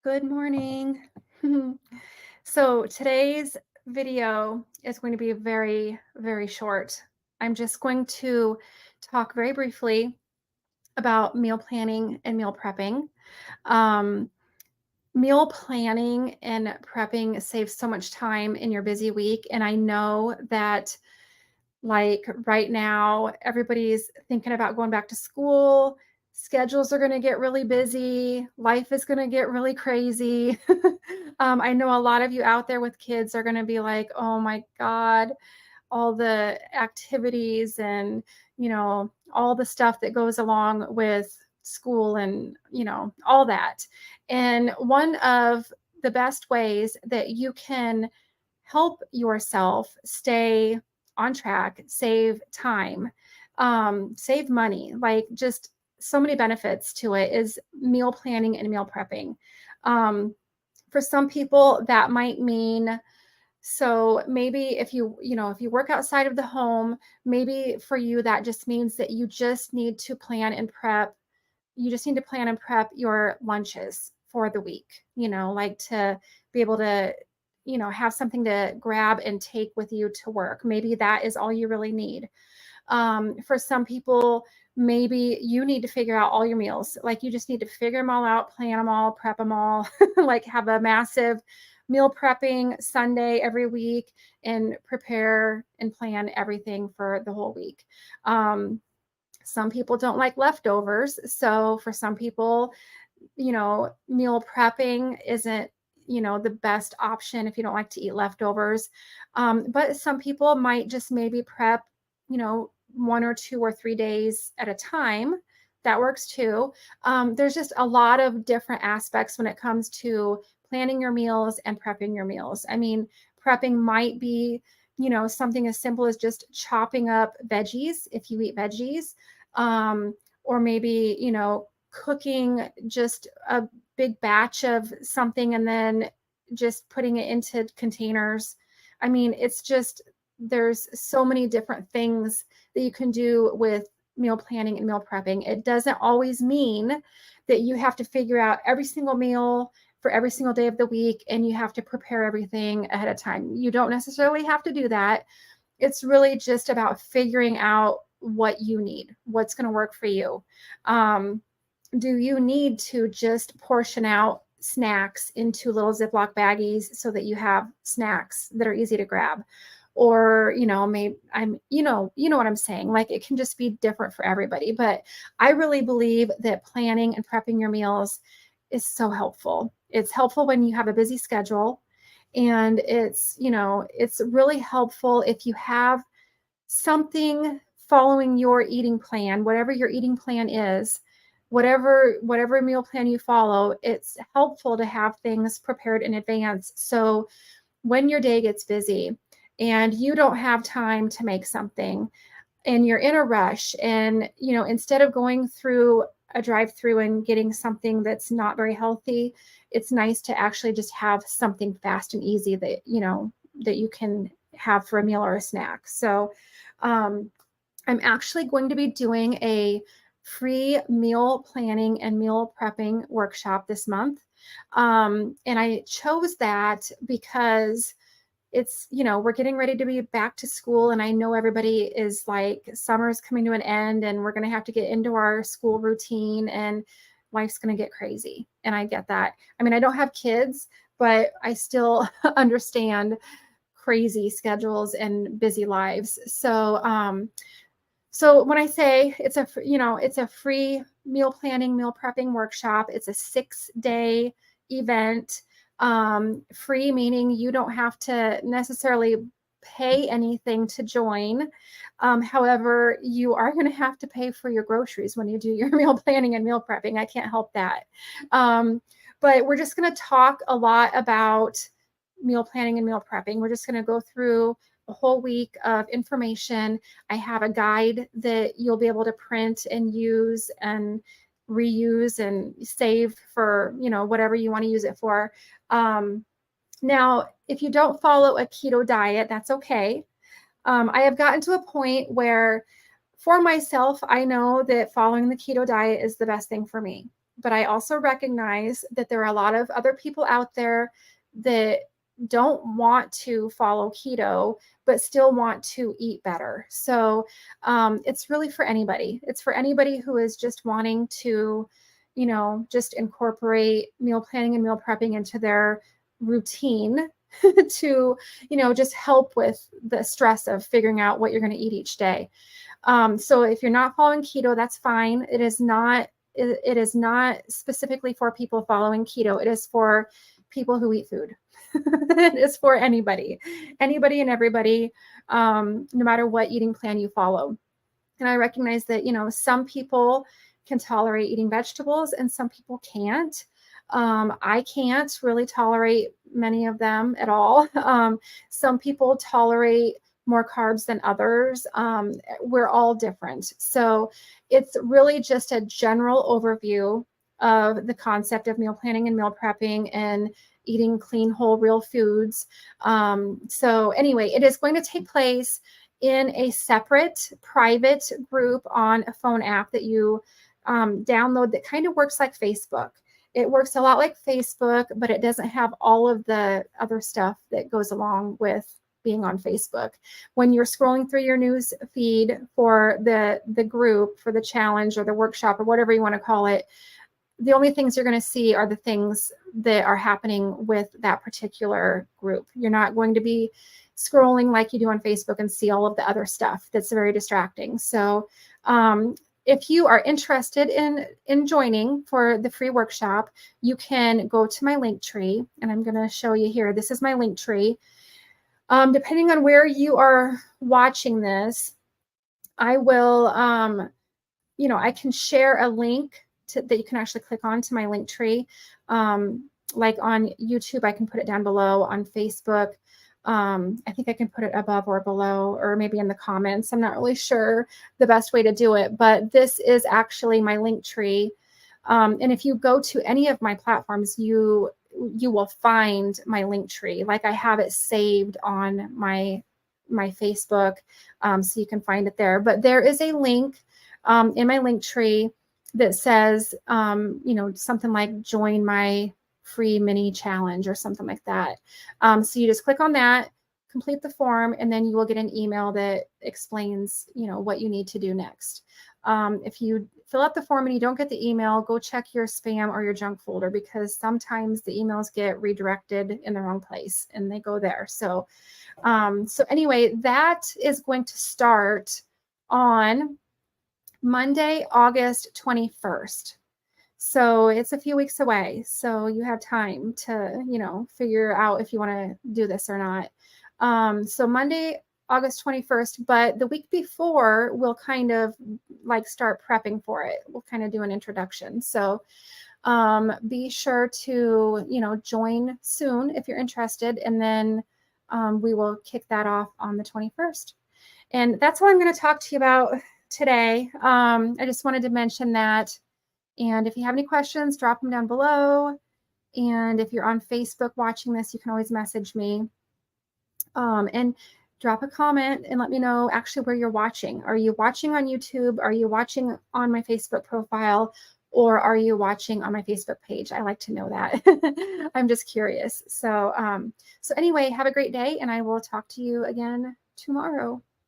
Good morning. So today's video is going to be very, very short. I'm just going to talk very briefly about meal planning and meal prepping. Um, Meal planning and prepping saves so much time in your busy week. And I know that like right now, everybody's thinking about going back to school. Schedules are going to get really busy. Life is going to get really crazy. I know a lot of you out there with kids are going to be like, oh my God, all the activities and, all the stuff that goes along with school and, all that. And one of the best ways that you can help yourself stay on track, save time, save money, like just so many benefits to it is meal planning and meal prepping. Um, for some people, that might mean so maybe if you work outside of the home, maybe for you that just means that you just need to plan and prep. You just need to plan and prep your lunches for the week, like to be able to, have something to grab and take with you to work. Maybe that is all you really need. For some people, maybe you need to figure out all your meals. Like you just need to figure them all out, plan them all, prep them all, like have a massive meal prepping Sunday every week and prepare and plan everything for the whole week. Some people don't like leftovers. So for some people, meal prepping isn't, the best option if you don't like to eat leftovers. But some people might just maybe prep, 1 or 2 or 3 days at a time. That works too. There's just a lot of different aspects when it comes to planning your meals and prepping your meals. I mean, prepping might be, something as simple as just chopping up veggies if you eat veggies. Or maybe, cooking just a big batch of something and then just putting it into containers. I mean, it's just there's so many different things that you can do with meal planning and meal prepping. It doesn't always mean that you have to figure out every single meal for every single day of the week and you have to prepare everything ahead of time. You don't necessarily have to do that. It's really just about figuring out what you need, what's going to work for you. Um, do you need to just portion out snacks into little Ziploc baggies so that you have snacks that are easy to grab? Or, maybe you know what I'm saying. Like it can just be different for everybody. But I really believe that planning and prepping your meals is so helpful. It's helpful when you have a busy schedule. And it's really helpful if you have something following your eating plan, whatever your eating plan is, whatever meal plan you follow, it's helpful to have things prepared in advance. So when your day gets busy and you don't have time to make something and you're in a rush and instead of going through a drive-through and getting something that's not very healthy, it's nice to actually just have something fast and easy that that you can have for a meal or a snack. So um, I'm actually going to be doing a free meal planning and meal prepping workshop this month. And I chose that because it's, we're getting ready to be back to school. And I know everybody is like, summer's coming to an end and we're going to have to get into our school routine and life's going to get crazy. And I get that. I mean, I don't have kids, but I still understand crazy schedules and busy lives. So when I say it's a free meal planning, meal prepping workshop, it's a 6-day event. Free meaning you don't have to necessarily pay anything to join. However, you are going to have to pay for your groceries when you do your meal planning and meal prepping. I can't help that. But we're just going to talk a lot about meal planning and meal prepping. We're just going to go through a whole week of information. I have a guide that you'll be able to print and use and reuse and save for, whatever you want to use it for. Now, if you don't follow a keto diet, that's okay. I have gotten to a point where for myself, I know that following the keto diet is the best thing for me. but I also recognize that there are a lot of other people out there that don't want to follow keto, but still want to eat better. So it's really for anybody. It's for anybody who is just wanting to, just incorporate meal planning and meal prepping into their routine to, just help with the stress of figuring out what you're going to eat each day. So if you're not following keto, that's fine. It is not specifically for people following keto. It is for people who eat food. It is for anybody and everybody, no matter what eating plan you follow. And I recognize that, some people can tolerate eating vegetables and some people can't. I can't really tolerate many of them at all. Some people tolerate more carbs than others. We're all different. So it's really just a general overview of the concept of meal planning and meal prepping and eating clean, whole, real foods. So anyway, it is going to take place in a separate private group on a phone app that you download that kind of works like Facebook. It works a lot like Facebook, but it doesn't have all of the other stuff that goes along with being on Facebook. When you're scrolling through your news feed for the group, for the challenge or the workshop or whatever you want to call it, the only things you're going to see are the things that are happening with that particular group. You're not going to be scrolling like you do on Facebook and see all of the other stuff that's very distracting. So if you are interested in joining for the free workshop, you can go to my link tree, and I'm going to show you here. This is my link tree. Depending on where you are watching this, I will, I can share a link that you can actually click on to my link tree. Like on YouTube, I can put it down below. On Facebook, I think I can put it above or below, or maybe in the comments. I'm not really sure the best way to do it, but this is actually my link tree. And if you go to any of my platforms, you will find my link tree. Like I have it saved on my Facebook, so you can find it there. But there is a link in my link tree that says, something like join my free mini challenge or something like that. So you just click on that, complete the form, and then you will get an email that explains, what you need to do next. If you fill out the form and you don't get the email, go check your spam or your junk folder, because sometimes the emails get redirected in the wrong place and they go there. So anyway, that is going to start on Monday, August 21st. So it's a few weeks away. So you have time to, figure out if you want to do this or not. So Monday, August 21st, but the week before we'll kind of like start prepping for it. We'll kind of do an introduction. So be sure to, join soon if you're interested. And then we will kick that off on the 21st. And that's all I'm going to talk to you about today. I just wanted to mention that. And if you have any questions, drop them down below. And if you're on Facebook watching this, you can always message me. And drop a comment and let me know actually where you're watching. Are you watching on YouTube? Are you watching on my Facebook profile? Or are you watching on my Facebook page? I like to know that. I'm just curious. So anyway, have a great day, and I will talk to you again tomorrow.